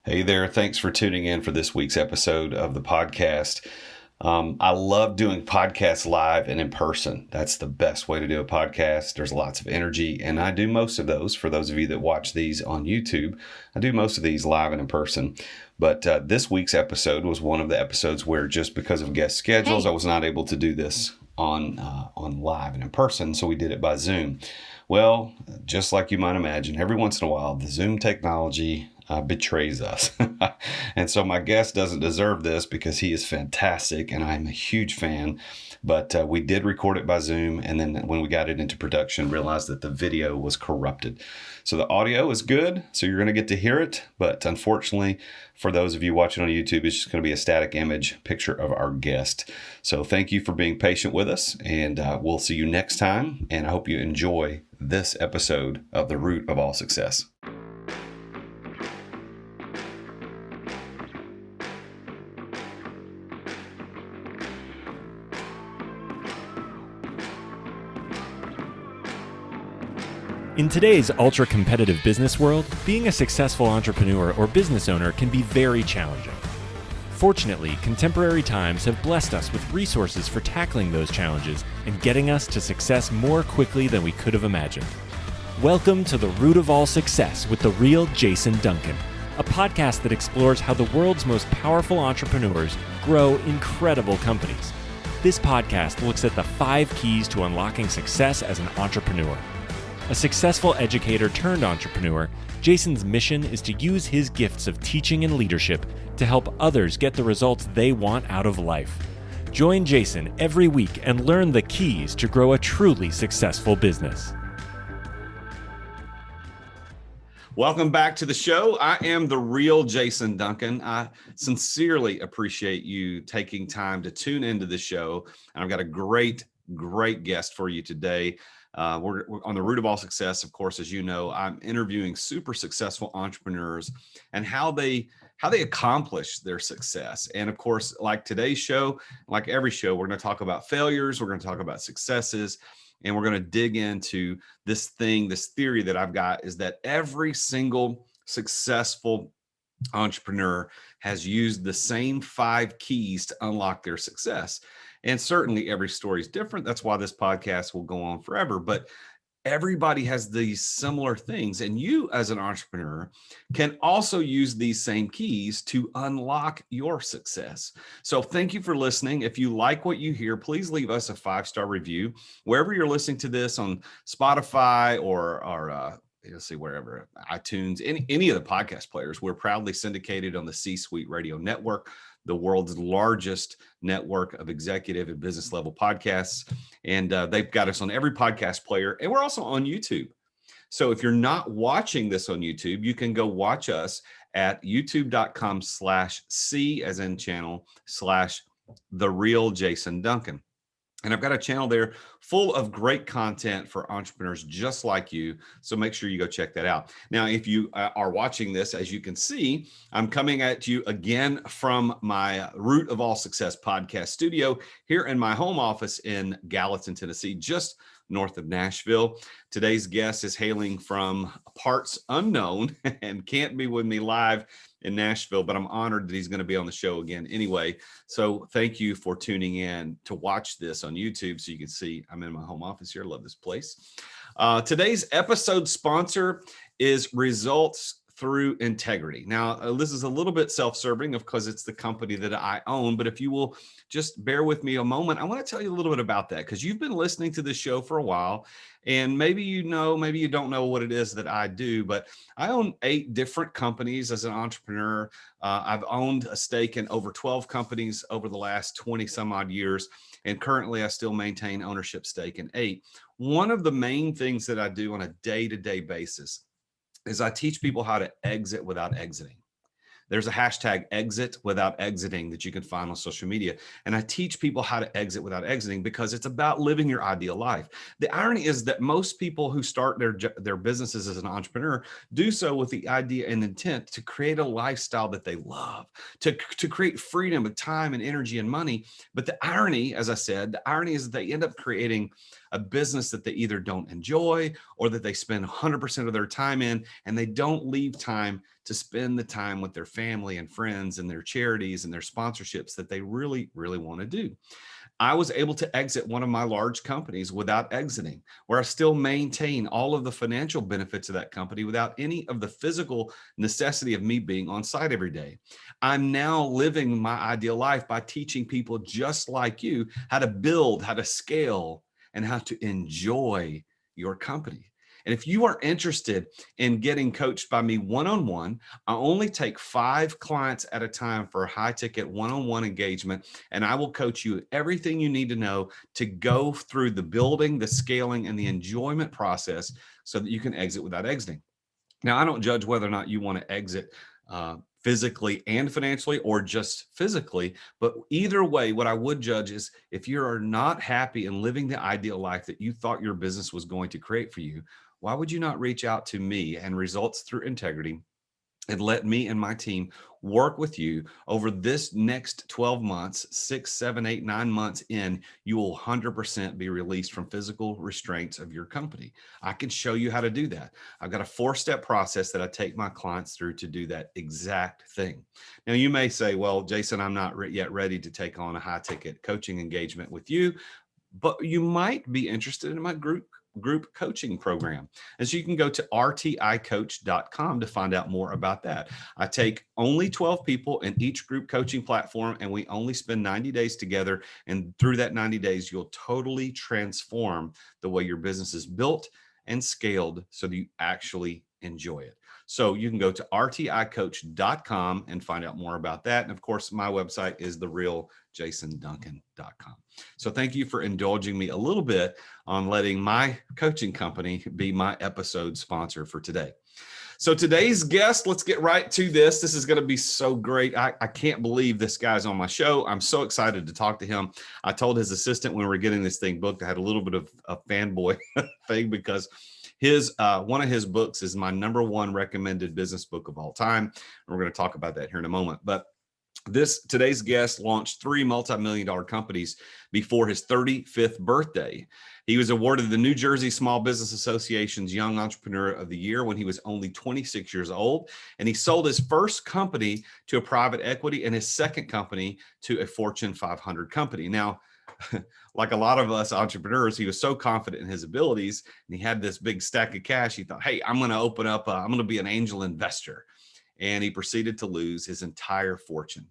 Hey there. Thanks for tuning in for this week's episode of the podcast. I love doing podcasts live and in person. That's the best way to do a podcast. There's lots of energy, and I do most of those. For those of you that watch these on YouTube, I do most of these live and in person. But this week's episode was one of the episodes where, just because of guest schedules, I was not able to do this on live and in person, so we did it by Zoom. Well, just like you might imagine, every once in a while, the Zoom technology betrays us. And so my guest doesn't deserve this because he is fantastic and I'm a huge fan. But we did record it by Zoom. And then when we got it into production, realized that the video was corrupted. So the audio is good. So you're going to get to hear it. But unfortunately, for those of you watching on YouTube, it's just going to be a static image picture of our guest. So thank you for being patient with us. And we'll see you next time. And I hope you enjoy this episode of The Root of All Success. In today's ultra-competitive business world, being a successful entrepreneur or business owner can be very challenging. Fortunately, contemporary times have blessed us with resources for tackling those challenges and getting us to success more quickly than we could have imagined. Welcome to The Root of All Success with the real Jason Duncan, a podcast that explores how the world's most powerful entrepreneurs grow incredible companies. This podcast looks at the 5 keys to unlocking success as an entrepreneur. A successful educator turned entrepreneur, Jason's mission is to use his gifts of teaching and leadership to help others get the results they want out of life. Join Jason every week and learn the keys to grow a truly successful business. Welcome back to the show. I am the real Jason Duncan. I sincerely appreciate you taking time to tune into the show. And I've got a great guest for you today. We're on the root of all success. Of course, as you know, I'm interviewing super successful entrepreneurs and how they accomplish their success. And of course, like today's show, like every show, we're going to talk about failures. We're going to talk about successes. And we're going to dig into this theory that I've got is that every single successful entrepreneur has used the same 5 keys to unlock their success. And certainly every story is different. That's why this podcast will go on forever. But everybody has these similar things. And you, as an entrepreneur, can also use these same keys to unlock your success. So thank you for listening. If you like what you hear, please leave us a 5-star review. Wherever you're listening to this, on Spotify or let's see, wherever, iTunes, any of the podcast players. We're proudly syndicated on the C-Suite Radio Network, the world's largest network of executive and business level podcasts. And they've got us on every podcast player. And we're also on YouTube. So if you're not watching this on YouTube, you can go watch us at youtube.com/C as in channel /The Real Jason Duncan. And I've got a channel there full of great content for entrepreneurs just like you. So make sure you go check that out. Now, if you are watching this, as you can see, I'm coming at you again from my Root of All Success podcast studio here in my home office in Gallatin, Tennessee, just north of Nashville. Today's guest is hailing from parts unknown and can't be with me live in Nashville, but I'm honored that he's going to be on the show again anyway. So thank you for tuning in to watch this on YouTube so you can see I'm in my home office here. I love this place. Today's episode sponsor is Results Through Integrity. Now, this is a little bit self-serving because it's the company that I own, but if you will just bear with me a moment, I want to tell you a little bit about that because you've been listening to this show for a while. And maybe you know, maybe you don't know what it is that I do, but I own 8 different companies as an entrepreneur. I've owned a stake in over 12 companies over the last 20 some odd years. And currently I still maintain ownership stake in 8. One of the main things that I do on a day-to-day basis is I teach people how to exit without exiting. There's a hashtag exit without exiting that you can find on social media. And I teach people how to exit without exiting because it's about living your ideal life. The irony is that most people who start their businesses as an entrepreneur do so with the idea and intent to create a lifestyle that they love, to create freedom of time and energy and money. But the irony, as I said, the irony is that they end up creating a business that they either don't enjoy or that they spend 100% of their time in, and they don't leave time to spend the time with their family and friends and their charities and their sponsorships that they really, really want to do. I was able to exit one of my large companies without exiting, where I still maintain all of the financial benefits of that company without any of the physical necessity of me being on site every day. I'm now living my ideal life by teaching people just like you how to build, how to scale, and how to enjoy your company. And if you are interested in getting coached by me one-on-one, I only take 5 clients at a time for a high-ticket one-on-one engagement, and I will coach you everything you need to know to go through the building, the scaling, and the enjoyment process so that you can exit without exiting. Now, I don't judge whether or not you want to exit physically and financially or just physically, but either way, what I would judge is if you are not happy in living the ideal life that you thought your business was going to create for you, why would you not reach out to me and Results Through Integrity and let me and my team work with you over this next 12 months, 6, 7, 8, 9 months in, you will 100% be released from physical restraints of your company. I can show you how to do that. I've got a 4-step process that I take my clients through to do that exact thing. Now, you may say, well, Jason, I'm not yet ready to take on a high ticket coaching engagement with you, but you might be interested in my group coaching program. And so you can go to rticoach.com to find out more about that. I take only 12 people in each group coaching platform, and we only spend 90 days together. And through that 90 days, you'll totally transform the way your business is built and scaled so that you actually enjoy it. So you can go to rticoach.com and find out more about that. And of course, my website is therealjasonduncan.com. So thank you for indulging me a little bit on letting my coaching company be my episode sponsor for today. So today's guest, let's get right to this. This is going to be so great. I can't believe this guy's on my show. I'm so excited to talk to him. I told his assistant when we were getting this thing booked, I had a little bit of a fanboy thing because one of his books is my #1 recommended business book of all time. And we're going to talk about that here in a moment. But today's guest launched 3 multi-million-dollar companies before his 35th birthday. He was awarded the New Jersey Small Business Association's Young Entrepreneur of the Year when he was only 26 years old. And he sold his first company to a private equity and his second company to a Fortune 500 company. Now, like a lot of us entrepreneurs, he was so confident in his abilities and he had this big stack of cash. He thought, hey, I'm going to be an angel investor. And he proceeded to lose his entire fortune.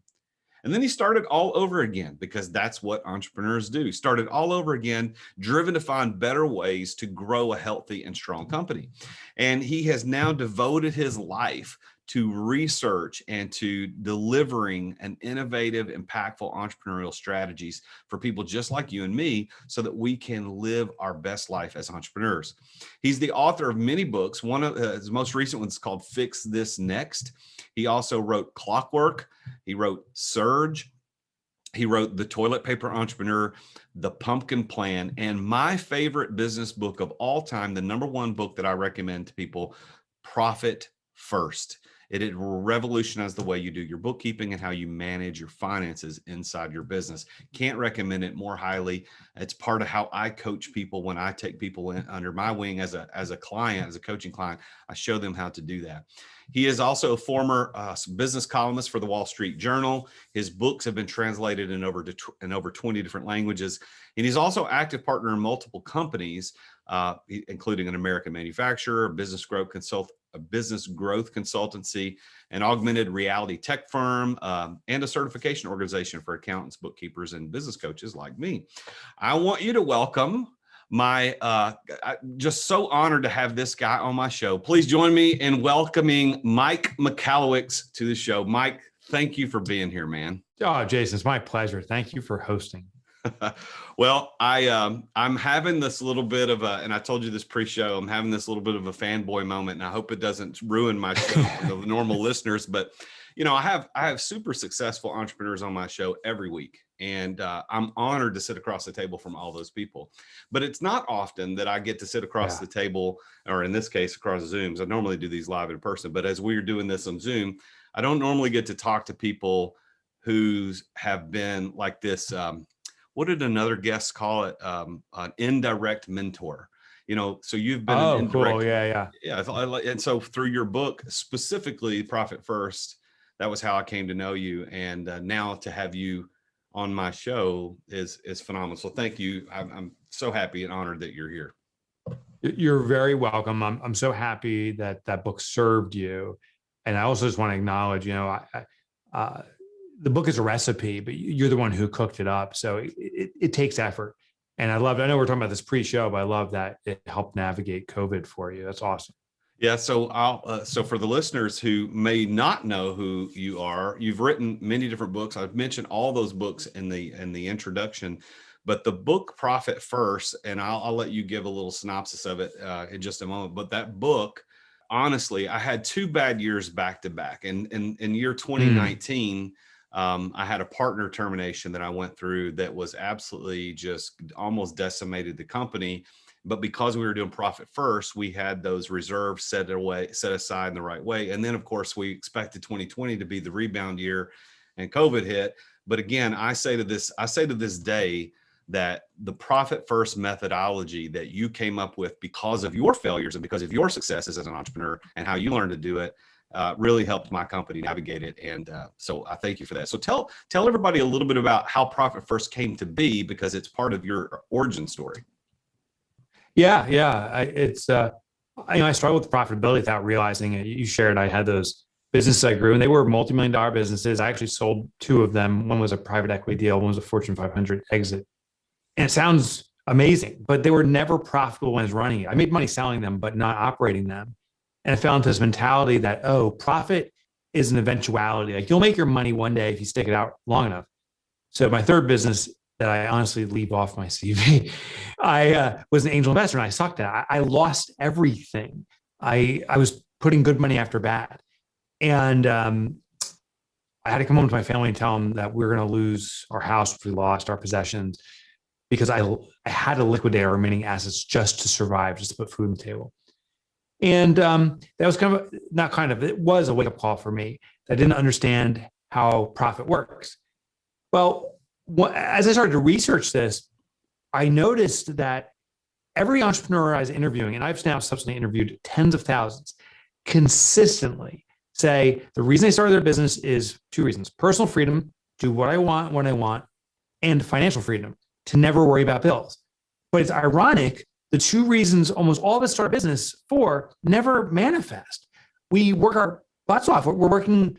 And then he started all over again because that's what entrepreneurs do. Started all over again, driven to find better ways to grow a healthy and strong company. And he has now devoted his life to research and to delivering an innovative, impactful entrepreneurial strategies for people just like you and me so that we can live our best life as entrepreneurs. He's the author of many books. One of his most recent ones is called Fix This Next. He also wrote Clockwork. He wrote Surge. He wrote The Toilet Paper Entrepreneur, The Pumpkin Plan, and my favorite business book of all time, the #1 book that I recommend to people, Profit First. It will revolutionize the way you do your bookkeeping and how you manage your finances inside your business. Can't recommend it more highly. It's part of how I coach people when I take people in under my wing as a client, as a coaching client. I show them how to do that. He is also a former business columnist for the Wall Street Journal. His books have been translated in over 20 different languages. And he's also active partner in multiple companies, including an American manufacturer, a business growth consultancy, an augmented reality tech firm, and a certification organization for accountants, bookkeepers, and business coaches like me. I want you to welcome I'm just so honored to have this guy on my show. Please join me in welcoming Mike Michalowicz to the show. Mike, thank you for being here, man. Oh, Jason, it's my pleasure. Thank you for hosting. Well, I'm having this little bit of and I told you this pre-show, I'm having this little bit of a fanboy moment, and I hope it doesn't ruin my show for the normal listeners. But I have super successful entrepreneurs on my show every week, and I'm honored to sit across the table from all those people. But it's not often that I get to sit across the table, or in this case, across Zooms. I normally do these live in person, but as we're doing this on Zoom, I don't normally get to talk to people who have been like this. what did another guest call it? An indirect mentor. So you've been an Oh, indirect. cool. Yeah. Yeah. And so through your book, specifically Profit First, that was how I came to know you. And now to have you on my show is phenomenal. So thank you. I'm so happy and honored that you're here. You're very welcome. I'm so happy that that book served you. And I also just want to acknowledge, the book is a recipe, but you're the one who cooked it up. So it takes effort. And I know we're talking about this pre-show, but I love that it helped navigate COVID for you. That's awesome. Yeah. So so for the listeners who may not know who you are, you've written many different books. I've mentioned all those books in the introduction, but the book Profit First, and I'll let you give a little synopsis of it in just a moment. But that book, honestly, I had 2 bad years back to back. And in year 2019, I had a partner termination that I went through that was absolutely just almost decimated the company. But because we were doing Profit First, we had those reserves set aside in the right way. And then, of course, we expected 2020 to be the rebound year, and COVID hit. But again, I say to this day that the Profit First methodology that you came up with because of your failures and because of your successes as an entrepreneur and how you learned to do it really helped my company navigate it. And so I thank you for that. So tell everybody a little bit about how Profit First came to be, because it's part of your origin story. Yeah. I struggled with profitability without realizing it. You shared I had those businesses I grew, and they were multi-million-dollar businesses. I actually sold 2 of them. One was a private equity deal. One was a Fortune 500 exit. And it sounds amazing, but they were never profitable when I was running it. I made money selling them, but not operating them. And I fell into this mentality that, profit is an eventuality. Like, you'll make your money one day if you stick it out long enough. So my third business that I honestly leave off my CV, I was an angel investor, and I sucked at it. I lost everything. I was putting good money after bad. And I had to come home to my family and tell them that we were going to lose our house if we lost our possessions, because I had to liquidate our remaining assets just to survive, just to put food on the table. And that was it was a wake-up call for me. I didn't understand how profit works. Well, as I started to research this, I noticed that every entrepreneur I was interviewing, and I've now subsequently interviewed tens of thousands, consistently say the reason they started their business is 2 reasons: personal freedom, do what I want when I want, and financial freedom, to never worry about bills. But it's ironic, the 2 reasons almost all of us start a business for never manifest. We work our butts off. We're working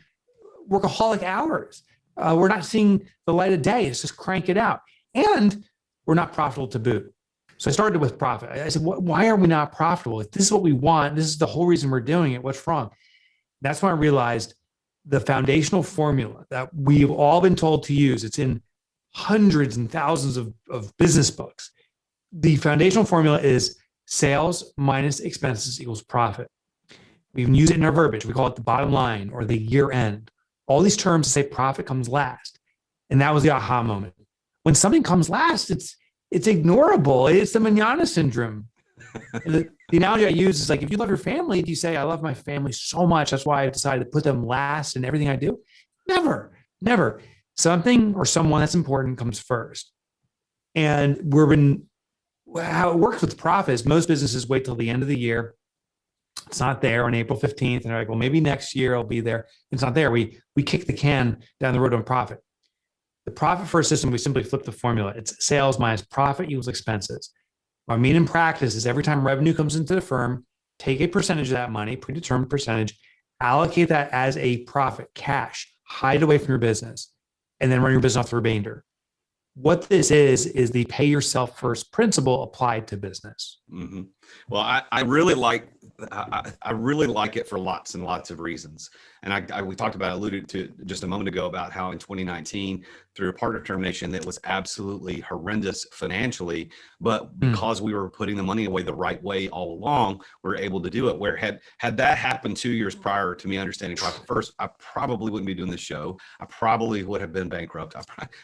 workaholic hours. We're not seeing the light of day. It's just crank it out. And we're not profitable to boot. So I started with profit. I said, why are we not profitable? If this is what we want, this is the whole reason we're doing it, what's wrong? That's when I realized the foundational formula that we've all been told to use. It's in hundreds and thousands of business books. The foundational formula is sales minus expenses equals profit. We even use it in our verbiage. We call it the bottom line or the year end. All these terms say profit comes last. And that was the aha moment. When something comes last, it's ignorable. It's the manana syndrome. The analogy I use is like, if you love your family, do you say, I love my family so much, that's why I decided to put them last in everything I do? Never. Something or someone that's important comes first. And how it works with profit is most businesses wait till the end of the year. It's not there on April 15th. And they're like, well, maybe next year it'll be there. It's not there. We kick the can down the road on profit. The Profit First system, we simply flip the formula. It's sales minus profit equals expenses. What I mean in practice is every time revenue comes into the firm, take a percentage of that money, predetermined percentage, allocate that as a profit, cash, hide it away from your business, and then run your business off the remainder. What this is the pay yourself first principle applied to business. Mm-hmm. Well, I really like it for lots and lots of reasons. And we talked about, alluded to just a moment ago about how in 2019, through a partner termination that was absolutely horrendous financially, but because we were putting the money away the right way all along, we were able to do it. Where had that happened 2 years prior to me understanding Profit First, I probably wouldn't be doing this show. I probably would have been bankrupt.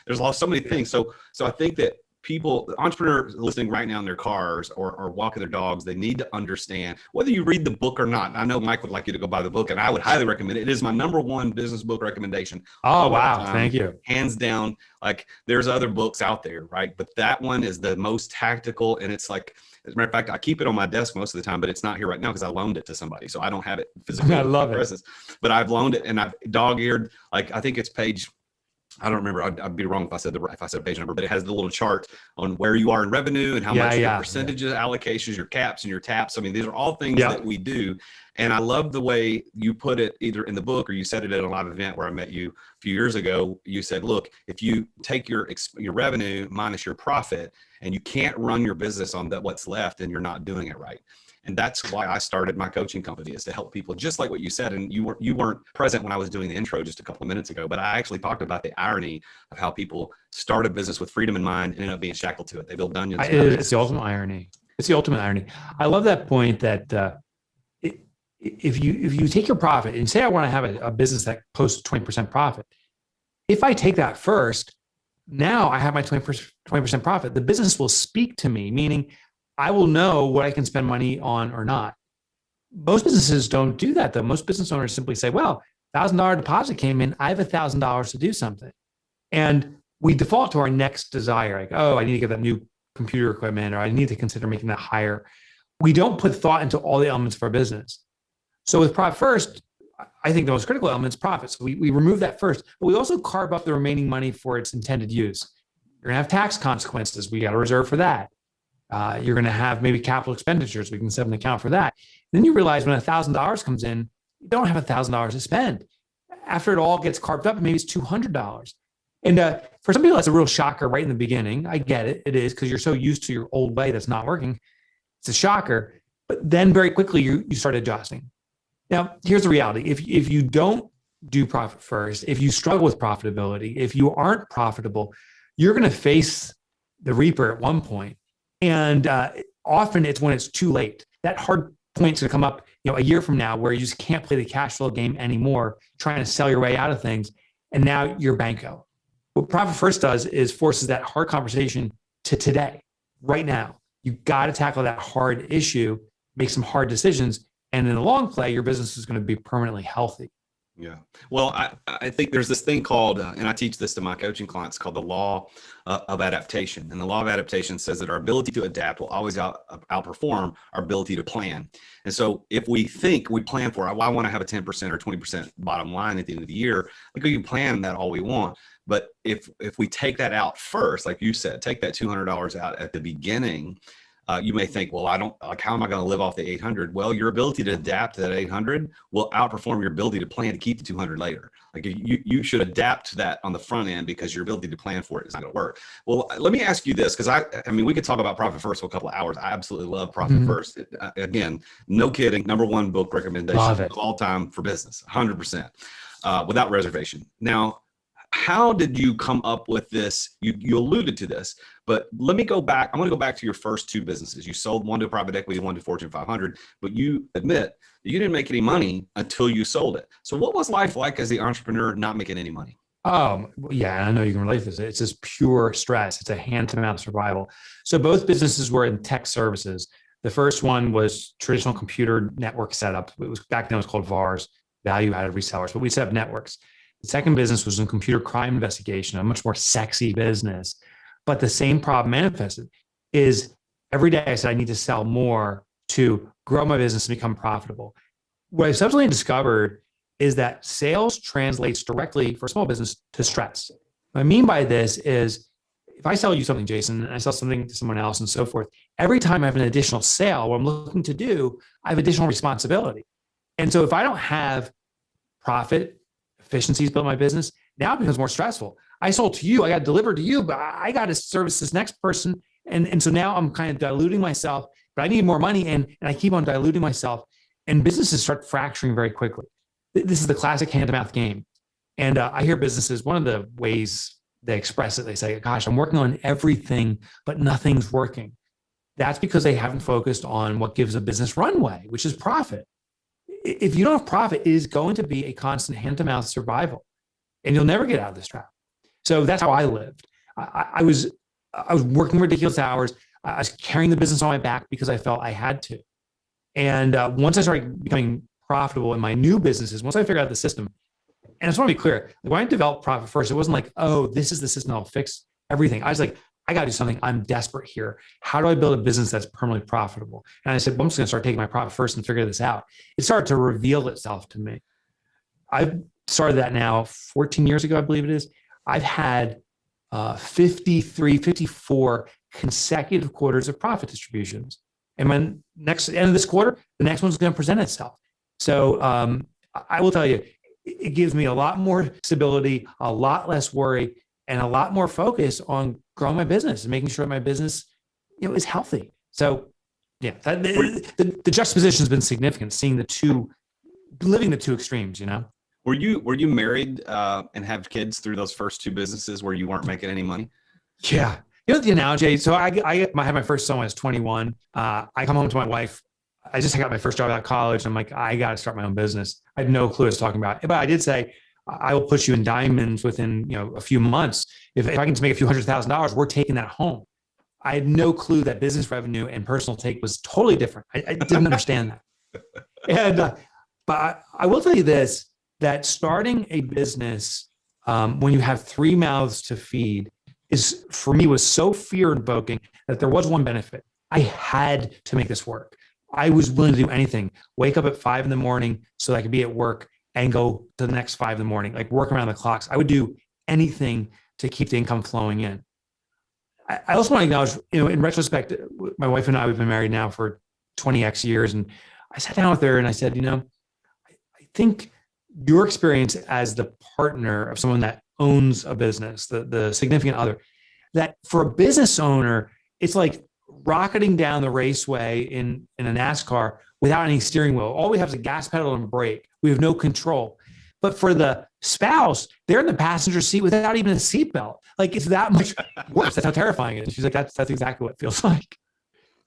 There's so many things. So I think that people, entrepreneurs listening right now in their cars or walking their dogs, they need to understand whether you read the book or not. I know Mike would like you to go buy the book, and I would highly recommend it. It is my #1 business book recommendation. Oh, wow. Thank you. Hands down. Like, there's other books out there, right? But that one is the most tactical. And it's like, as a matter of fact, I keep it on my desk most of the time, but it's not here right now because I loaned it to somebody. So I don't have it physically. I love it. But I've loaned it, and I've dog-eared, like, I think it's page, I don't remember. I'd be wrong if I said a page number, but it has the little chart on where you are in revenue and how much your percentages, allocations, your caps and your taps. I mean, these are all things that we do. And I love the way you put it, either in the book or you said it at a live event where I met you a few years ago. You said, look, if you take your revenue minus your profit, and you can't run your business on what's left, and you're not doing it right. And that's why I started my coaching company, is to help people, just like what you said. And you weren't present when I was doing the intro just a couple of minutes ago, but I actually talked about the irony of how people start a business with freedom in mind and end up being shackled to it. They build dungeons. It's the ultimate irony. It's the ultimate irony. I love that point that if you take your profit and say, I want to have a business that posts 20% profit. If I take that first, now I have my 20% profit. The business will speak to me, meaning I will know what I can spend money on or not. Most businesses don't do that, though. Most business owners simply say, well, $1,000 deposit came in. I have $1,000 to do something. And we default to our next desire. Like, oh, I need to get that new computer equipment, or I need to consider making that higher. We don't put thought into all the elements of our business. So with profit first, I think the most critical element is profit. So we remove that first, but we also carve up the remaining money for its intended use. You're gonna have tax consequences. We got to reserve for that. You're going to have maybe capital expenditures. We can set an account for that. Then you realize when $1,000 comes in, you don't have $1,000 to spend. After it all gets carved up, maybe it's $200. And for some people, that's a real shocker right in the beginning. I get it. It is, because you're so used to your old way that's not working. It's a shocker. But then very quickly, you start adjusting. Now, here's the reality. If you don't do profit first, if you struggle with profitability, if you aren't profitable, you're going to face the reaper at one point. And often it's when it's too late. That hard point's going to come up, a year from now, where you just can't play the cash flow game anymore, trying to sell your way out of things. And now you're banko. What Profit First does is forces that hard conversation to today, right now. You got to tackle that hard issue, make some hard decisions. And in the long play, your business is going to be permanently healthy. Yeah. Well, I think there's this thing called, and I teach this to my coaching clients, called the Law of Adaptation. And the Law of Adaptation says that our ability to adapt will always outperform our ability to plan. And so if we think we plan for, well, I want to have a 10% or 20% bottom line at the end of the year, like, we can plan that all we want. But if we take that out first, like you said, take that $200 out at the beginning, you may think, well, how am I going to live off the 800? Well, your ability to adapt to that 800 will outperform your ability to plan to keep the 200 later. Like, you should adapt to that on the front end, because your ability to plan for it is not going to work. Well, let me ask you this, because I mean, we could talk about Profit First for a couple of hours. I absolutely love Profit First. Again, no kidding, #1 book recommendation of all time for business, 100%, without reservation. Now, how did you come up with this? You alluded to this, but let me go back. I'm going to go back to your first 2 businesses. You sold one to private equity, one to Fortune 500, but you admit that you didn't make any money until you sold it. So what was life like as the entrepreneur not making any money? Yeah, I know you can relate to this. It's just pure stress. It's a hand-to-mouth survival. So both businesses were in tech services. The first one was traditional computer network setup. It was, back then it was called VARs, value-added resellers, but we set up networks. The second business was in computer crime investigation, a much more sexy business. But the same problem manifested is every day I said, I need to sell more to grow my business and become profitable. What I subsequently discovered is that sales translates directly for a small business to stress. What I mean by this is, if I sell you something, Jason, and I sell something to someone else and so forth, every time I have an additional sale, what I'm looking to do, I have additional responsibility. And so if I don't have profit, efficiencies built my business, now it becomes more stressful. I sold to you, I got delivered to you, but I got to service this next person. And so now I'm kind of diluting myself, but I need more money, and I keep on diluting myself, and businesses start fracturing very quickly. This is the classic hand-to-mouth game. And I hear businesses, one of the ways they express it, they say, gosh, I'm working on everything, but nothing's working. That's because they haven't focused on what gives a business runway, which is profit. If you don't have profit, it is going to be a constant hand-to-mouth survival, and you'll never get out of this trap. So that's how I lived. I was I was working ridiculous hours. I was carrying the business on my back because I felt I had to. And once I started becoming profitable in my new businesses, once I figured out the system, and I just want to be clear, when I developed Profit First, it wasn't like, oh, this is the system that'll fix everything. I was like, I got to do something. I'm desperate here. How do I build a business that's permanently profitable? And I said, well, I'm just going to start taking my Profit First and figure this out. It started to reveal itself to me. I've started that now 14 years ago, I believe it is. I've had 54 consecutive quarters of profit distributions. And when next end of this quarter, the next one's going to present itself. So I will tell you, it gives me a lot more stability, a lot less worry, and a lot more focus on growing my business and making sure my business, is healthy. So yeah, the juxtaposition has been significant, seeing living the two extremes, Were you married and have kids through those first two businesses where you weren't making any money? Yeah. The analogy. So I had my first son when I was 21. I come home to my wife. I just got my first job out of college. I'm like, I got to start my own business. I had no clue what I was talking about, but I did say, I will put you in diamonds within, a few months. If I can just make a few $100,000, we're taking that home. I had no clue that business revenue and personal take was totally different. I didn't understand that. And, but I will tell you this, that starting a business when you have three mouths to feed for me was so fear invoking that there was one benefit. I had to make this work. I was willing to do anything, wake up at 5 a.m. so that I could be at work and go to the next 5 a.m, like work around the clocks. I would do anything to keep the income flowing in. I also want to acknowledge, in retrospect, my wife and I, we've been married now for 20x years. And I sat down with her and I said, I think your experience as the partner of someone that owns a business, the significant other, that for a business owner, it's like rocketing down the raceway in a NASCAR without any steering wheel. All we have is a gas pedal and brake. We have no control. But for the spouse, they're in the passenger seat without even a seatbelt. Like, it's that much worse. That's how terrifying it is. She's like, that's exactly what it feels like.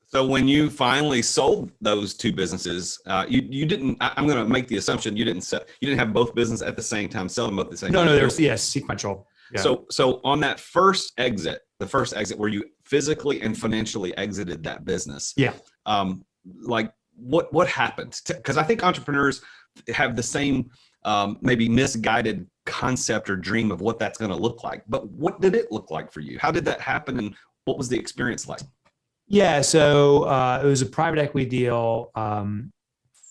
So when you finally sold those two businesses, you didn't. I'm going to make the assumption you didn't have both businesses at the same time, selling both at the same time. No, there's sequential. Yeah. So on that first exit, the first exit where you physically and financially exited that business, like what happened? Because I think entrepreneurs have the same maybe misguided concept or dream of what that's going to look like. But what did it look like for you? How did that happen, and what was the experience like? Yeah, so it was a private equity deal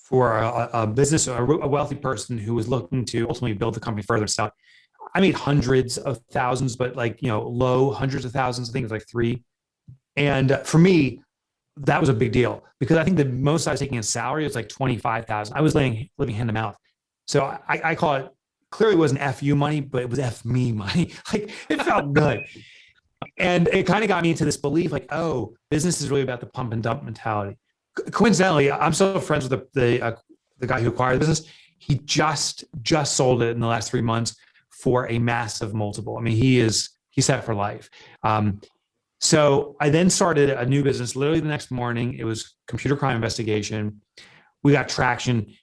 for a business, a wealthy person who was looking to ultimately build the company further south. I made hundreds of thousands, but low hundreds of thousands. I think it was like 3. And for me, that was a big deal because I think the most I was taking in salary was like 25,000. I was living hand to mouth. So I call it, clearly it wasn't FU money, but it was F me money. Like, it felt good. And it kind of got me into this belief, like, oh, business is really about the pump and dump mentality. Coincidentally, I'm still friends with the guy who acquired the business. He just sold it in the last 3 months for a massive multiple. I mean, he's set for life. So I then started a new business literally the next morning. It was computer crime investigation. We got traction.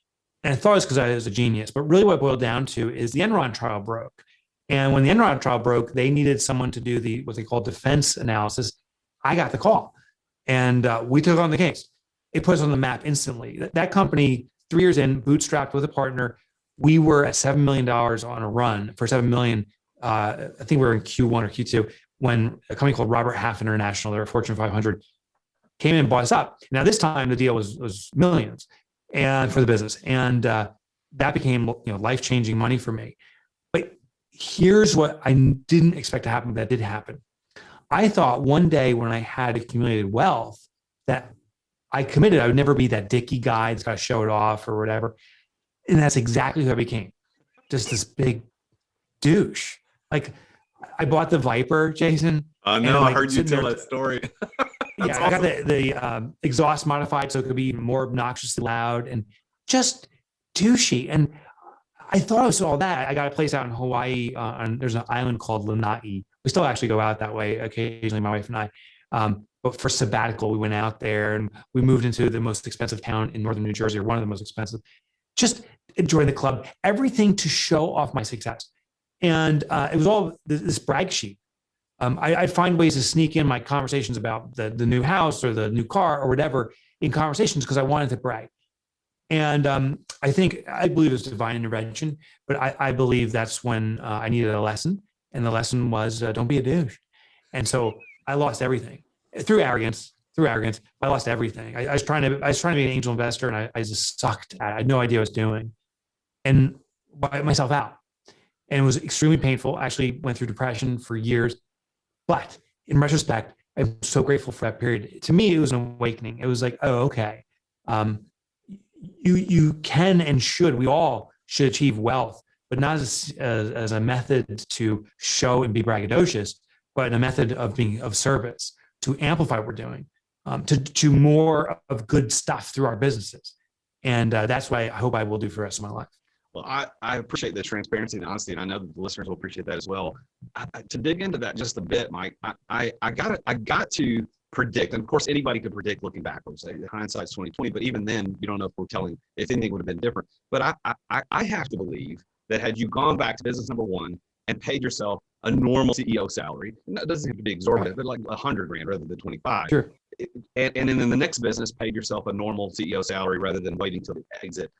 And I thought it was because I was a genius. But really what it boiled down to is the Enron trial broke. And when the Enron trial broke, they needed someone to do what they call defense analysis. I got the call. And we took on the case. It put us on the map instantly. That company, 3 years in, bootstrapped with a partner. We were at $7 million on a run for $7 million. I think we were in Q1 or Q2 when a company called Robert Half International, they're a Fortune 500, came in and bought us up. Now this time the deal was millions and for the business. And that became life-changing money for me. But here's what I didn't expect to happen, but that did happen. I thought one day when I had accumulated wealth that I committed I would never be that dicky guy that's got to show it off or whatever. And that's exactly who I became. Just this big douche. Like, I bought the Viper, Jason. I know. I heard you tell that story. Yeah, awesome. I got the exhaust modified so it could be even more obnoxiously loud and just douchey. And I thought it was all that. I got a place out in Hawaii. There's an island called Lanai. We still actually go out that way occasionally, my wife and I. But for sabbatical, we went out there and we moved into the most expensive town in northern New Jersey, or one of the most expensive. Just enjoy the club, everything to show off my success. And it was all this brag sheet. I'd find ways to sneak in my conversations about the new house or the new car or whatever in conversations because I wanted to brag. And I believe it's divine intervention, but I believe that's when I needed a lesson. And the lesson was don't be a douche. And so I lost everything through arrogance. I lost everything. I was trying to be an angel investor, and I just sucked at it. I had no idea what I was doing, and wiped myself out. And it was extremely painful. I actually went through depression for years. But in retrospect, I'm so grateful for that period. To me, it was an awakening. It was like, oh, okay. You can and should. We all should achieve wealth, but not as a method to show and be braggadocious, but a method of being of service to amplify what we're doing, to more of good stuff through our businesses. And that's what I hope I will do for the rest of my life. Well, I appreciate the transparency and honesty, and I know that the listeners will appreciate that as well. To dig into that just a bit, Mike, I got to predict, and of course anybody could predict looking backwards. Hindsight's 2020, but even then, you don't know if anything would have been different. But I have to believe that had you gone back to business number one and paid yourself a normal CEO salary, and that doesn't have to be exorbitant, but like $100,000 rather than 25. Sure. And then in the next business, paid yourself a normal CEO salary rather than waiting till the exit.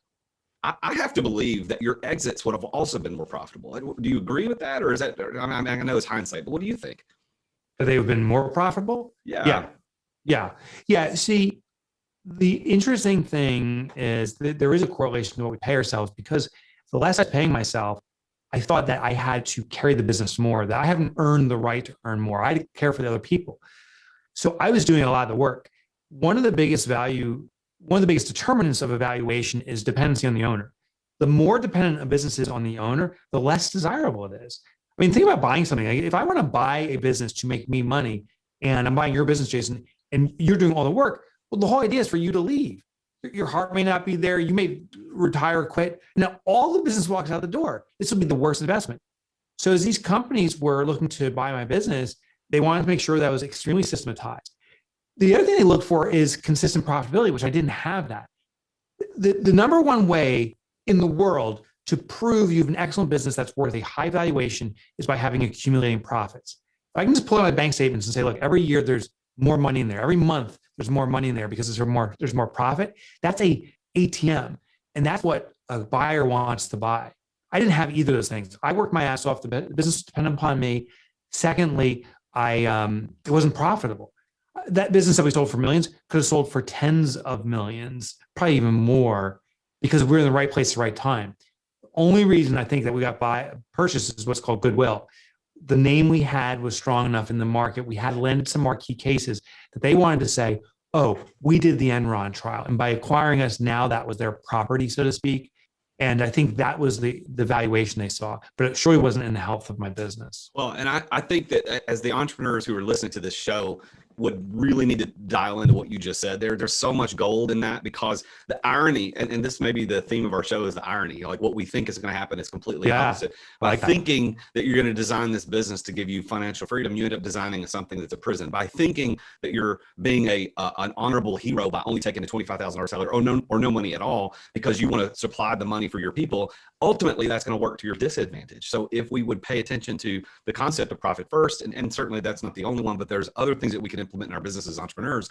I have to believe that your exits would have also been more profitable. Do you agree with that, or is that? I know it's hindsight, but what do you think? They have been more profitable. Yeah. See, the interesting thing is that there is a correlation to what we pay ourselves, because the less I was paying myself, I thought that I had to carry the business more, that I haven't earned the right to earn more. I had to care for the other people. So I was doing a lot of the work. One of the biggest determinants of evaluation is dependency on the owner. The more dependent a business is on the owner, the less desirable it is. I mean, think about buying something. If I want to buy a business to make me money, and I'm buying your business, Jason, and you're doing all the work, well, the whole idea is for you to leave. Your heart may not be there. You may retire or quit. Now, all the business walks out the door. This would be the worst investment. So as these companies were looking to buy my business, they wanted to make sure that was extremely systematized. The other thing they look for is consistent profitability, which I didn't have that. The number one way in the world to prove you have an excellent business that's worth a high valuation is by having accumulating profits. If I can just pull out my bank statements and say, look, every year there's more money in there. Every month there's more money in there because there's more profit. That's a ATM. And that's what a buyer wants to buy. I didn't have either of those things. I worked my ass off. The business depended upon me. Secondly, it wasn't profitable. That business that we sold for millions could have sold for tens of millions, probably even more, because we're in the right place at the right time. The only reason I think that we got purchased is what's called goodwill. The name we had was strong enough in the market. We had landed some marquee cases that they wanted to say, oh, we did the Enron trial. And by acquiring us now, that was their property, so to speak. And I think that was the valuation they saw, but it surely wasn't in the health of my business. Well, and I think that as the entrepreneurs who are listening to this show would really need to dial into what you just said there. There's so much gold in that, because the irony, and this may be the theme of our show, is the irony. Like what we think is going to happen is completely opposite. By thinking that you're going to design this business to give you financial freedom, you end up designing something that's a prison. By thinking that you're being an honorable hero by only taking a $25,000 salary or no money at all because you want to supply the money for your people, ultimately that's going to work to your disadvantage. So if we would pay attention to the concept of profit first, and certainly that's not the only one, but there's other things that we can implement in our business as entrepreneurs.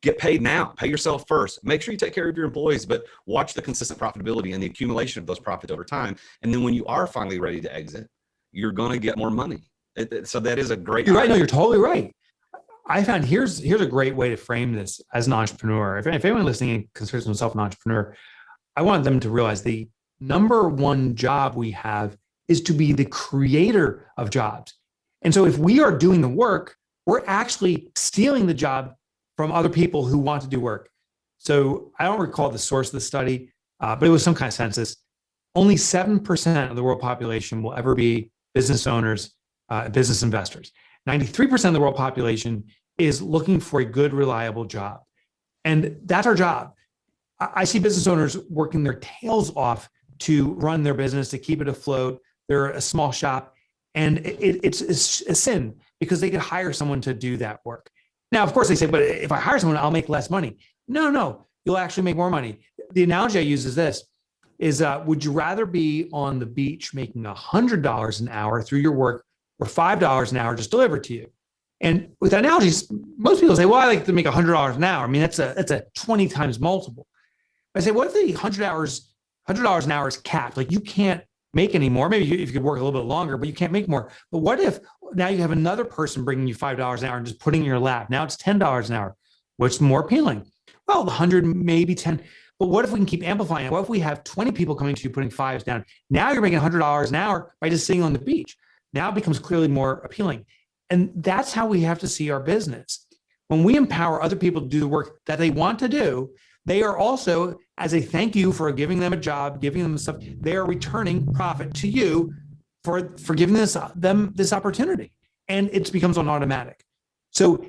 Get paid now. Pay yourself first. Make sure you take care of your employees, but watch the consistent profitability and the accumulation of those profits over time. And then when you are finally ready to exit, you're going to get more money. So that is a great. You're right. No, you're totally right. I found here's a great way to frame this as an entrepreneur. If anyone listening considers themselves an entrepreneur, I want them to realize the number one job we have is to be the creator of jobs. And so if we are doing the work, we're actually stealing the job from other people who want to do work. So I don't recall the source of the study, but it was some kind of census. Only 7% of the world population will ever be business owners, business investors. 93% of the world population is looking for a good, reliable job. And that's our job. I see business owners working their tails off to run their business, to keep it afloat. They're a small shop, and it's a sin because they could hire someone to do that work. Now, of course, they say, but if I hire someone, I'll make less money. No, you'll actually make more money. The analogy I use is this, would you rather be on the beach making $100 an hour through your work, or $5 an hour just delivered to you. And with analogies, most people say, well, I like to make $100 an hour. I mean, that's a 20 times multiple. I say, what if the $100 an hour is capped? Like you can't make any more. Maybe if you could work a little bit longer, but you can't make more. But what if now you have another person bringing you $5 an hour and just putting it in your lap? Now it's $10 an hour. What's more appealing? Well, the 100, maybe 10. But what if we can keep amplifying it? What if we have 20 people coming to you putting fives down? Now you're making $100 an hour by just sitting on the beach. Now it becomes clearly more appealing. And that's how we have to see our business. When we empower other people to do the work that they want to do, they are also, as a thank you for giving them a job, giving them stuff, they are returning profit to you for giving them this opportunity. And it becomes on automatic. So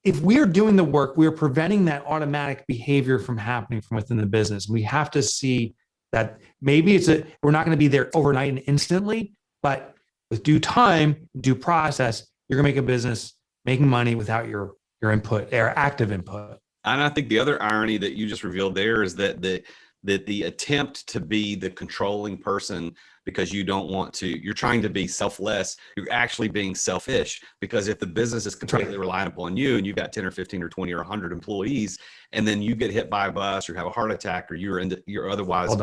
if we're doing the work, we're preventing that automatic behavior from happening from within the business. We have to see that maybe we're not going to be there overnight and instantly, but with due time, due process, you're going to make a business making money without your input or active input. And I think the other irony that you just revealed there is that the attempt to be the controlling person because you don't want to, you're trying to be selfless, you're actually being selfish, because if the business is completely reliant upon you and you've got 10 or 15 or 20 or 100 employees, and then you get hit by a bus or have a heart attack or you're otherwise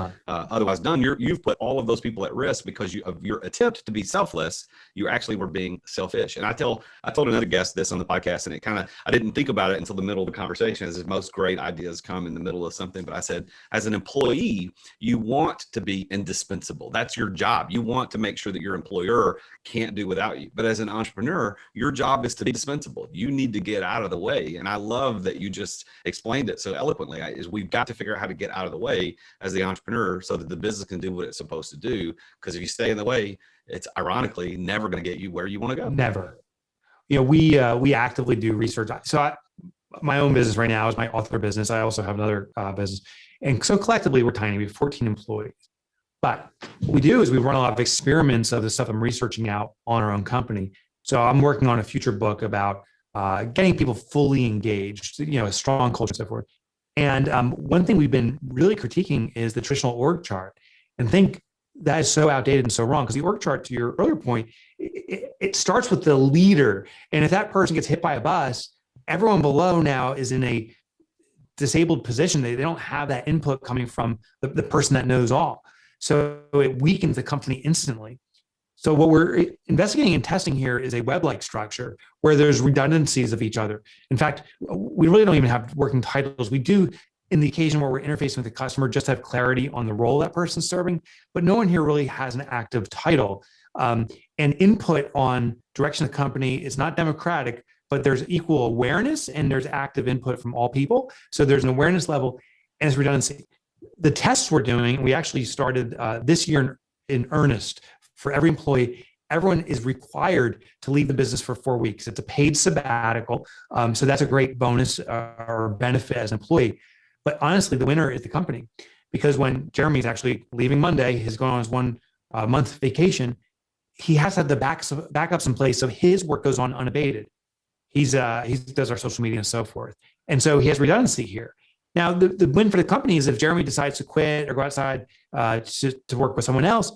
done, you've put all of those people at risk because of your attempt to be selfless. You actually were being selfish. And I told another guest this on the podcast, and I didn't think about it until the middle of the conversation, as most great ideas come in the middle of something. But I said, as an employee, you want to be indispensable. That's your job. You want to make sure that your employer can't do without you. But as an entrepreneur, your job is to be dispensable. You need to get out of the way. And I love that you just explained it so eloquently. Is we've got to figure out how to get out of the way as the entrepreneur so that the business can do what it's supposed to do. Because if you stay in the way, it's ironically never going to get you where you want to go. Never. We actively do research. So my own business right now is my author business. I also have another business. And so collectively we're tiny. We have 14 employees. But what we do is we run a lot of experiments of the stuff I'm researching out on our own company. So I'm working on a future book about getting people fully engaged, a strong culture and so forth. And one thing we've been really critiquing is the traditional org chart, and think that is so outdated and so wrong, because the org chart, to your earlier point, it starts with the leader. And if that person gets hit by a bus, everyone below now is in a disabled position. They don't have that input coming from the person that knows all. So it weakens the company instantly. So what we're investigating and testing here is a web-like structure where there's redundancies of each other. In fact, we really don't even have working titles. We do, in the occasion where we're interfacing with the customer, just have clarity on the role that person's serving, but no one here really has an active title. And input on direction of the company is not democratic, but there's equal awareness and there's active input from all people. So there's an awareness level and it's redundancy. The tests we're doing, we actually started this year in earnest. For every employee, everyone is required to leave the business for 4 weeks. It's a paid sabbatical. So that's a great bonus or benefit as an employee. But honestly, the winner is the company, because when Jeremy's actually leaving Monday, he's going on his 1 month vacation, he has to have the backups in place. So his work goes on unabated. He does our social media and so forth. And so he has redundancy here. Now, the win for the company is if Jeremy decides to quit or go outside to work with someone else,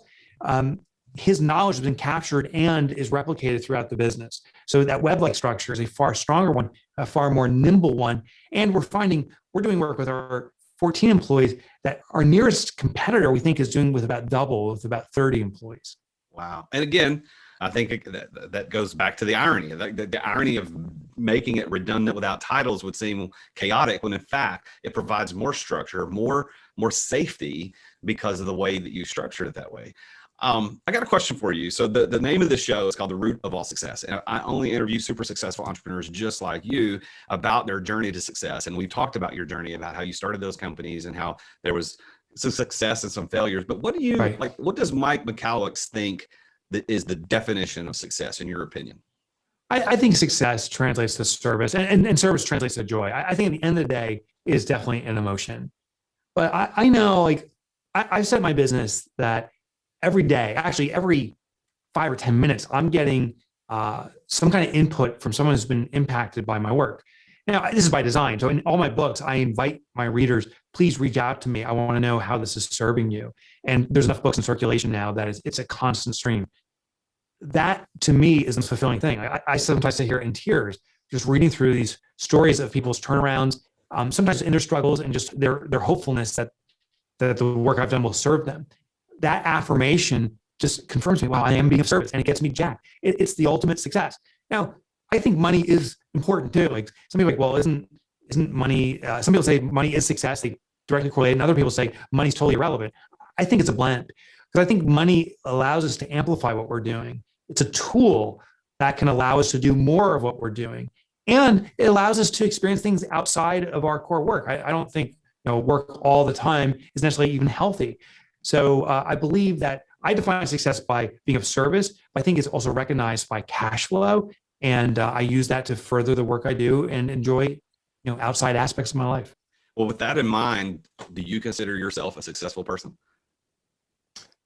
his knowledge has been captured and is replicated throughout the business. So that web-like structure is a far stronger one, a far more nimble one. And we're doing work with our 14 employees that our nearest competitor, we think, is doing with about double, with about 30 employees. Wow. And again, I think that goes back to the irony. The irony of making it redundant without titles would seem chaotic, when in fact it provides more structure, more safety, because of the way that you structured it that way. I got a question for you. So the name of the show is called The Root of All Success. And I only interview super successful entrepreneurs just like you about their journey to success. And we've talked about your journey, about how you started those companies and how there was some success and some failures. But what do you like? What does Mike Michalowicz think that is the definition of success in your opinion? I think success translates to service, and service translates to joy. I think at the end of the day, it is definitely an emotion. But I know, I've set my business that every day, actually every 5 or 10 minutes, I'm getting some kind of input from someone who's been impacted by my work. Now, this is by design. So in all my books, I invite my readers, please reach out to me. I want to know how this is serving you. And there's enough books in circulation now that it's a constant stream. that to me is the fulfilling thing. I sometimes sit here in tears just reading through these stories of people's turnarounds, sometimes in their struggles and just their hopefulness that the work I've done will serve them. That affirmation just confirms me, wow, I am being of service, and it gets me jacked. It's the ultimate success. Now, I think money is important too. Like some people are like, well, isn't money? Some people say money is success. They directly correlate, and other people say money's totally irrelevant. I think it's a blend because I think money allows us to amplify what we're doing. It's a tool that can allow us to do more of what we're doing, and it allows us to experience things outside of our core work. I don't think work all the time is necessarily even healthy. So I believe that I define success by being of service. But I think it's also recognized by cash flow, and I use that to further the work I do and enjoy, outside aspects of my life. Well, with that in mind, do you consider yourself a successful person?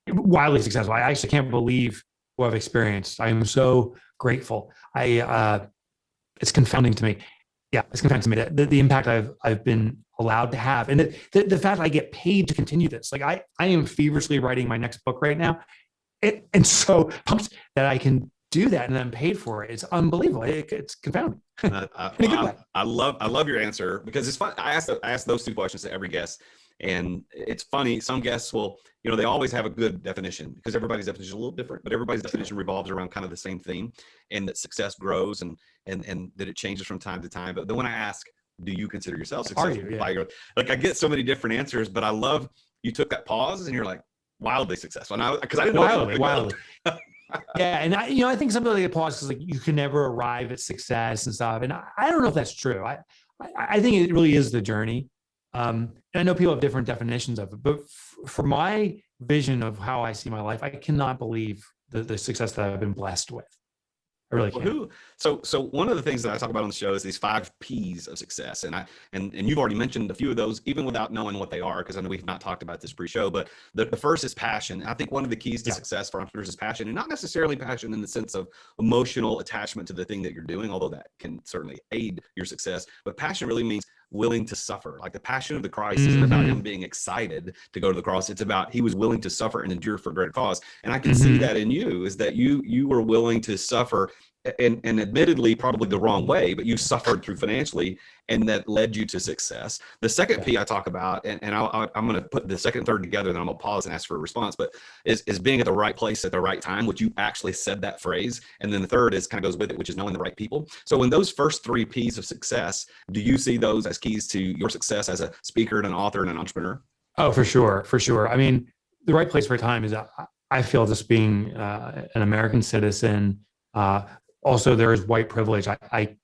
Wildly successful. I actually can't believe what I've experienced. I am so grateful. It's confounding to me. Yeah, it's confounding to me the impact I've been allowed to have, and the fact that I get paid to continue this. Like I am feverishly writing my next book right now, and so pumped that I can do that and I'm paid for it. It's unbelievable. It's confounding. I love your answer because it's fun. I ask those two questions to every guest, and it's funny. Some guests will, they always have a good definition because everybody's definition is a little different, but everybody's definition revolves around kind of the same theme, and that success grows and that it changes from time to time. But then when I ask, do you consider yourself successful? Yeah. Like I get so many different answers, but I love you took that pause and you're like wildly successful. Because I didn't know wildly. Yeah, and I think somebody like pause is like you can never arrive at success and stuff, and I don't know if that's true. I think it really is the journey. And I know people have different definitions of it, but for my vision of how I see my life, I cannot believe the success that I've been blessed with. I really can't. So one of the things that I talk about on the show is these 5 P's of success, and you've already mentioned a few of those, even without knowing what they are, because I know we've not talked about this pre-show. But the first is passion. I think one of the keys to success for entrepreneurs is passion, and not necessarily passion in the sense of emotional attachment to the thing that you're doing, although that can certainly aid your success. But passion really means willing to suffer. Like the passion of the Christ isn't about him being excited to go to the cross. It's about he was willing to suffer and endure for a greater cause. And I can see that in you, is that you were willing to suffer, and admittedly probably the wrong way, but you suffered through financially, and that led you to success. The second P I talk about, and I'm going to put the second and third together, then I'm going to pause and ask for a response, but is being at the right place at the right time, which you actually said that phrase. And then the third is kind of goes with it, which is knowing the right people. So in those first 3 P's of success, do you see those as keys to your success as a speaker and an author and an entrepreneur? Oh, for sure. I mean, the right place, right time is, I feel, just being an American citizen. Also, there is white privilege. I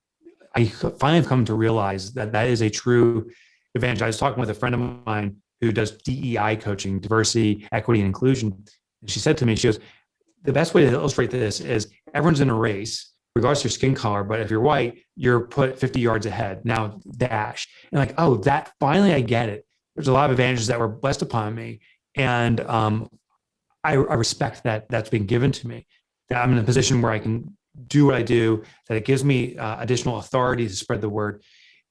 finally have come to realize that is a true advantage. I was talking with a friend of mine who does DEI coaching, diversity, equity, and inclusion. And she said to me, she goes, the best way to illustrate this is everyone's in a race, regardless of your skin color, but if you're white, you're put 50 yards ahead. Now dash. And like, oh, that finally I get it. There's a lot of advantages that were blessed upon me. And I respect that that's been given to me, that I'm in a position where I can do what I do, that it gives me additional authority to spread the word.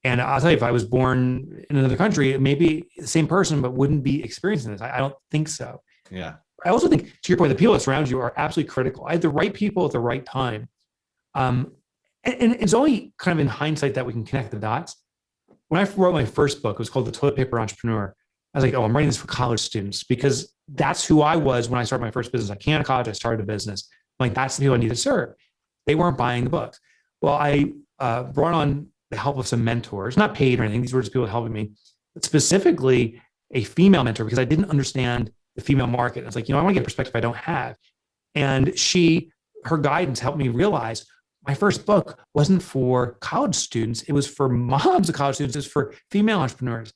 And I'll tell you, if I was born in another country, it may be the same person, but wouldn't be experiencing this. I don't think so. Yeah. I also think, to your point, the people that surround you are absolutely critical. I had the right people at the right time. And it's only kind of in hindsight that we can connect the dots. When I wrote my first book, it was called The Toilet Paper Entrepreneur. I was like, oh, I'm writing this for college students, because that's who I was when I started my first business. I came out of college, I started a business. I'm like, that's the people I need to serve. They weren't buying the books. Well, I brought on the help of some mentors, not paid or anything. These were just people helping me, but specifically a female mentor, because I didn't understand the female market. I was like, I want to get perspective I don't have. And her guidance helped me realize my first book wasn't for college students. It was for moms of college students. It was for female entrepreneurs.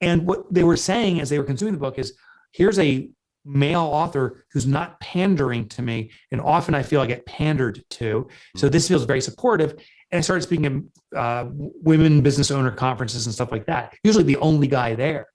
And what they were saying as they were consuming the book is, here's a male author who's not pandering to me. And often I feel I get pandered to. So this feels very supportive. And I started speaking at women business owner conferences and stuff like that. Usually the only guy there.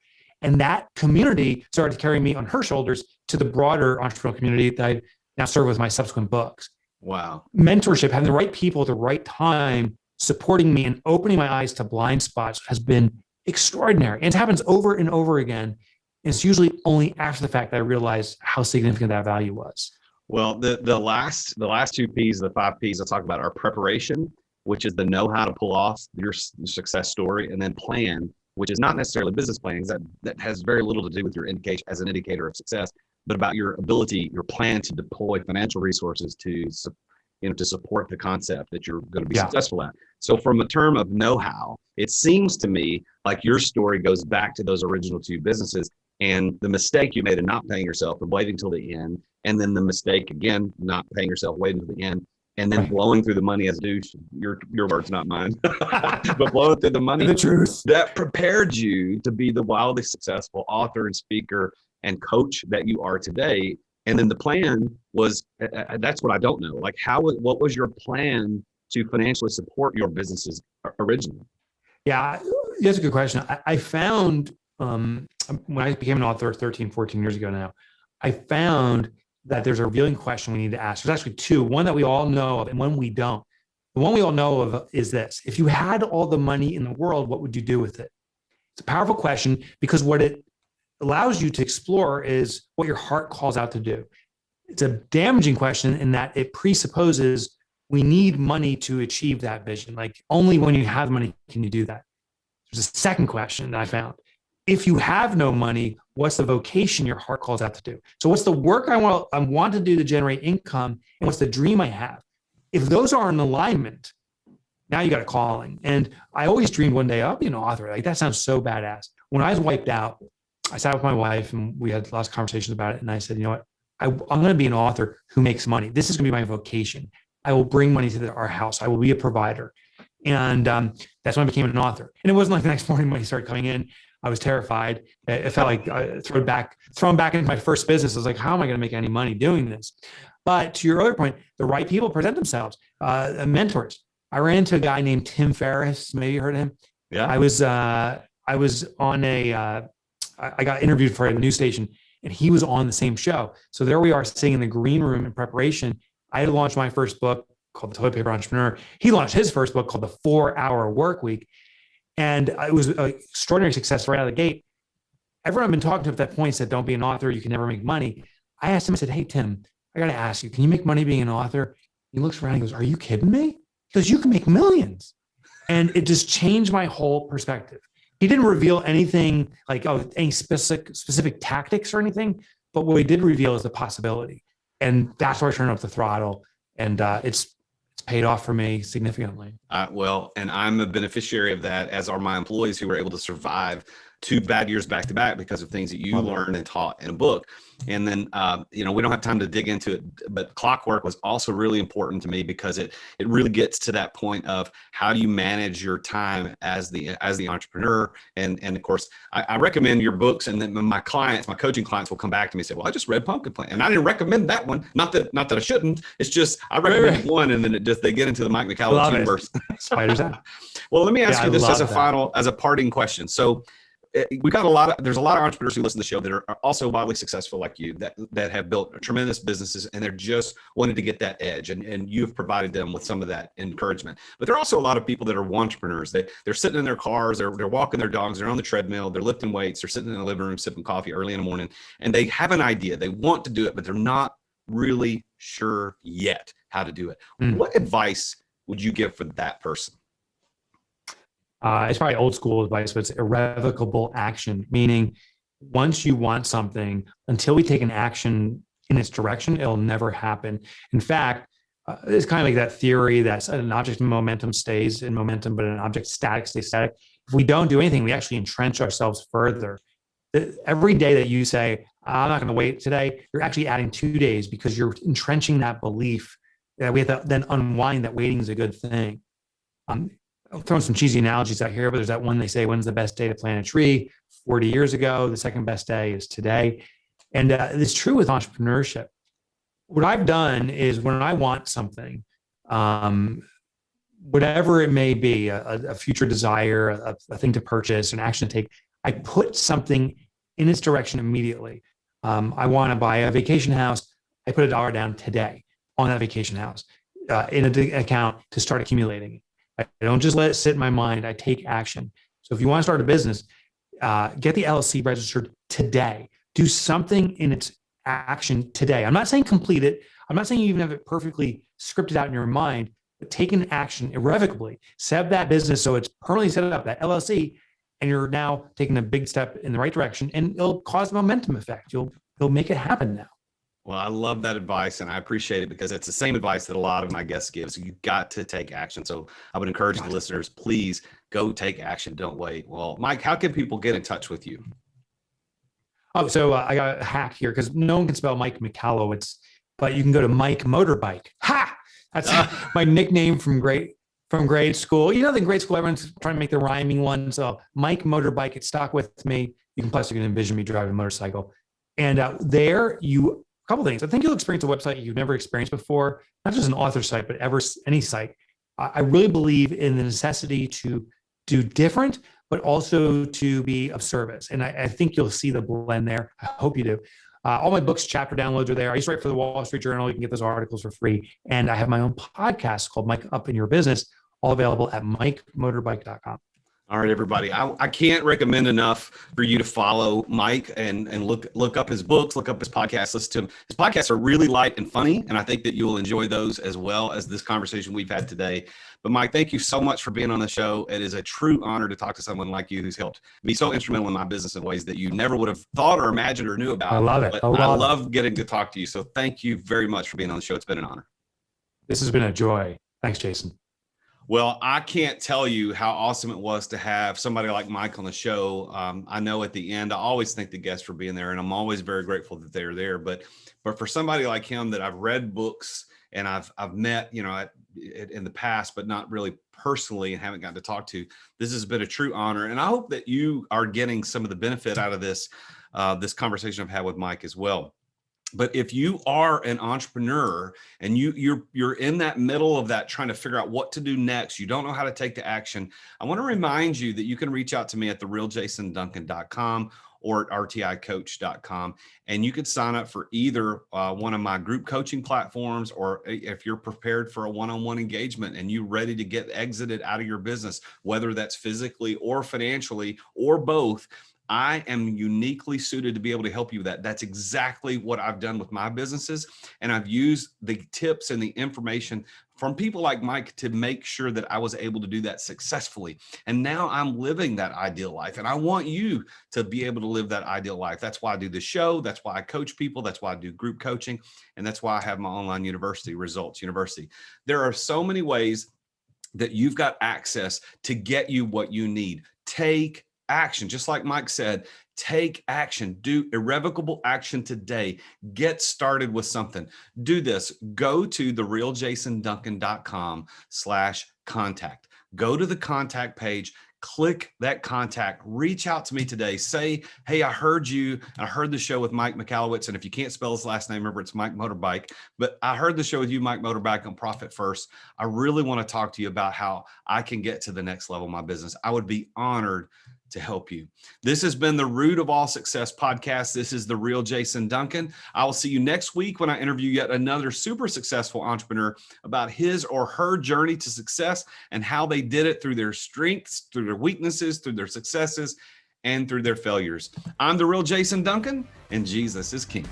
And that community started to carry me on her shoulders to the broader entrepreneurial community that I now serve with my subsequent books. Wow. Mentorship, having the right people at the right time, supporting me and opening my eyes to blind spots has been extraordinary. And it happens over and over again. And it's usually only after the fact that I realized how significant that value was. Well, the last two P's, the 5 P's I talk about are preparation, which is the know how to pull off your success story, and then plan, which is not necessarily business planning. That has very little to do with your indication as an indicator of success, but about your ability, your plan to deploy financial resources to support the concept that you're going to be successful at. So from a term of know-how, it seems to me like your story goes back to those original 2 businesses and the mistake you made of not paying yourself and waiting till the end. And then the mistake again, not paying yourself, waiting till the end, and then blowing through the money as a douche. Your words, not mine, but blowing through the money. The truth. That prepared you to be the wildly successful author and speaker and coach that you are today. And then the plan was, that's what I don't know. Like what was your plan to financially support your businesses originally? Yeah, that's a good question. I found when I became an author 13, 14 years ago now, I found that there's a revealing question we need to ask. There's actually 2, one that we all know of and one we don't. The one we all know of is this: if you had all the money in the world, what would you do with it? It's a powerful question because what it allows you to explore is what your heart calls out to do. It's a damaging question in that it presupposes we need money to achieve that vision. Like only when you have money can you do that. There's a second question that I found. If you have no money, what's the vocation your heart calls out to do? So what's the work I want to do to generate income, and what's the dream I have? If those are in alignment, now you got a calling. And I always dreamed one day I'll be an author. Like that sounds so badass. When I was wiped out, I sat with my wife and we had lots of conversations about it. And I said, you know what? I'm going to be an author who makes money. This is going to be my vocation. I will bring money to our house. I will be a provider. And that's when I became an author. And it wasn't like the next morning when he started coming in, I was terrified. It felt like thrown back into my first business. I was like, how am I going to make any money doing this? But to your other point, the right people present themselves. Mentors. I ran into a guy named Tim Ferriss. Maybe you heard of him. Yeah. I was on I got interviewed for a news station and he was on the same show. So there we are sitting in the green room in preparation. I had launched my first book called The Toilet Paper Entrepreneur. He launched his first book called The 4-Hour Work Week. And it was an extraordinary success right out of the gate. Everyone I've been talking to at that point said, don't be an author. You can never make money. I asked him, I said, hey, Tim, I got to ask you, can you make money being an author? He looks around and he goes, are you kidding me? He goes, you can make millions. And it just changed my whole perspective. He didn't reveal anything like, any specific tactics or anything, but what he did reveal is the possibility. And that's where I turned up the throttle. And it's paid off for me significantly. Well, and I'm a beneficiary of that, as are my employees who were able to survive 2 bad years back to back because of things that you learned and taught in a book. And then, we don't have time to dig into it, but Clockwork was also really important to me because it really gets to that point of how do you manage your time as the entrepreneur. And of course, I recommend your books, and then my coaching clients will come back to me and say, well, I just read Pumpkin Plan and I didn't recommend that one. Not that I shouldn't. It's just, I recommend one, and then they get into the Mike Michalowicz universe. Spiders out. Well, let me ask you this as a parting question. So, there's a lot of entrepreneurs who listen to the show that are also wildly successful like you, that have built tremendous businesses, and they're just wanting to get that edge, and you've provided them with some of that encouragement. But there are also a lot of people that are entrepreneurs. They're sitting in their cars, they're walking their dogs, they're on the treadmill, they're lifting weights, they're sitting in the living room sipping coffee early in the morning, and they have an idea, they want to do it, but they're not really sure yet how to do it. What advice would you give for that person? It's probably old school advice, but it's irrevocable action, meaning once you want something, until we take an action in its direction, it'll never happen. In fact, it's kind of like that theory that an object in momentum stays in momentum, but an object static stays static. If we don't do anything, we actually entrench ourselves further. Every day that you say, I'm not going to wait today, you're actually adding 2 days because you're entrenching that belief that we have to then unwind that waiting is a good thing. I'm throwing some cheesy analogies out here, but there's that one they say, when's the best day to plant a tree? 40 years ago. The second best day is today. And it's true with entrepreneurship. What I've done is when I want something, whatever it may be, a future desire, a thing to purchase, an action to take, I put something in its direction immediately. I want to buy a vacation house. I put $1 down today on that vacation house in an account to start accumulating it. I don't just let it sit in my mind. I take action. So if you want to start a business, get the LLC registered today. Do something in its action today. I'm not saying complete it. I'm not saying you even have it perfectly scripted out in your mind, but take an action irrevocably. Set up that business so it's permanently set up, that LLC, and you're now taking a big step in the right direction, and it'll cause a momentum effect. You'll make it happen now. Well, I love that advice, and I appreciate it because it's the same advice that a lot of my guests give. So you've got to take action. So I would encourage the listeners, please go take action. Don't wait. Well, Mike, how can people get in touch with you? Oh, so I got a hack here because no one can spell Mike Michalowicz, but you can go to Mike Motorbike. Ha! That's my nickname from grade school. You know, in grade school, everyone's trying to make the rhyming one. So Mike Motorbike, it's stuck with me. You can envision me driving a motorcycle. And there a couple things. I think you'll experience a website you've never experienced before, not just an author site, but any site. I really believe in the necessity to do different, but also to be of service. And I think you'll see the blend there. I hope you do. All my books, chapter downloads are there. I used to write for the Wall Street Journal. You can get those articles for free. And I have my own podcast called Mike Up in Your Business, all available at mikemotorbike.com. All right, everybody. I can't recommend enough for you to follow Mike and look up his books, look up his podcasts, listen to him. His podcasts are really light and funny, and I think that you'll enjoy those as well as this conversation we've had today. But Mike, thank you so much for being on the show. It is a true honor to talk to someone like you who's helped be so instrumental in my business in ways that you never would have thought or imagined or knew about. I love it. But I love getting to talk to you. So thank you very much for being on the show. It's been an honor. This has been a joy. Thanks, Jason. Well, I can't tell you how awesome it was to have somebody like Mike on the show. I know at the end, I always thank the guests for being there, and I'm always very grateful that they're there. But for somebody like him that I've read books and I've met, in the past, but not really personally and haven't gotten to talk to, this has been a true honor. And I hope that you are getting some of the benefit out of this conversation I've had with Mike as well. But if you are an entrepreneur and you're in that middle of that, trying to figure out what to do next, you don't know how to take the action, I want to remind you that you can reach out to me at therealjasonduncan.com or at rticoach.com. And you could sign up for either one of my group coaching platforms, or if you're prepared for a one-on-one engagement and you're ready to get exited out of your business, whether that's physically or financially or both, I am uniquely suited to be able to help you with that. That's exactly what I've done with my businesses. And I've used the tips and the information from people like Mike to make sure that I was able to do that successfully. And now I'm living that ideal life. And I want you to be able to live that ideal life. That's why I do the show. That's why I coach people. That's why I do group coaching. And that's why I have my online university, Results University. There are so many ways that you've got access to get you what you need. Take action. Just like Mike said, take action. Do irrevocable action today. Get started with something. Do this. Go to therealjasonduncan.com/contact. Go to the contact page. Click that contact. Reach out to me today. Say, hey, I heard you. I heard the show with Mike Michalowicz. And if you can't spell his last name, remember it's Mike Motorbike. But I heard the show with you, Mike Motorbike, on Profit First. I really want to talk to you about how I can get to the next level of my business. I would be honored to help you. This has been the Root of All Success podcast. This is The Real Jason Duncan. I will see you next week when I interview yet another super successful entrepreneur about his or her journey to success and how they did it through their strengths, through their weaknesses, through their successes, and through their failures. I'm The Real Jason Duncan, and Jesus is King.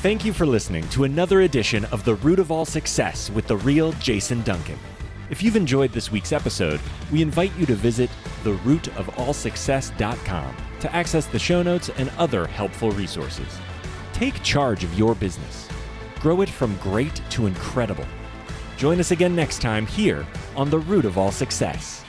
Thank you for listening to another edition of The Root of All Success with The Real Jason Duncan. If you've enjoyed this week's episode, we invite you to visit therootofallsuccess.com to access the show notes and other helpful resources. Take charge of your business. Grow it from great to incredible. Join us again next time here on The Root of All Success.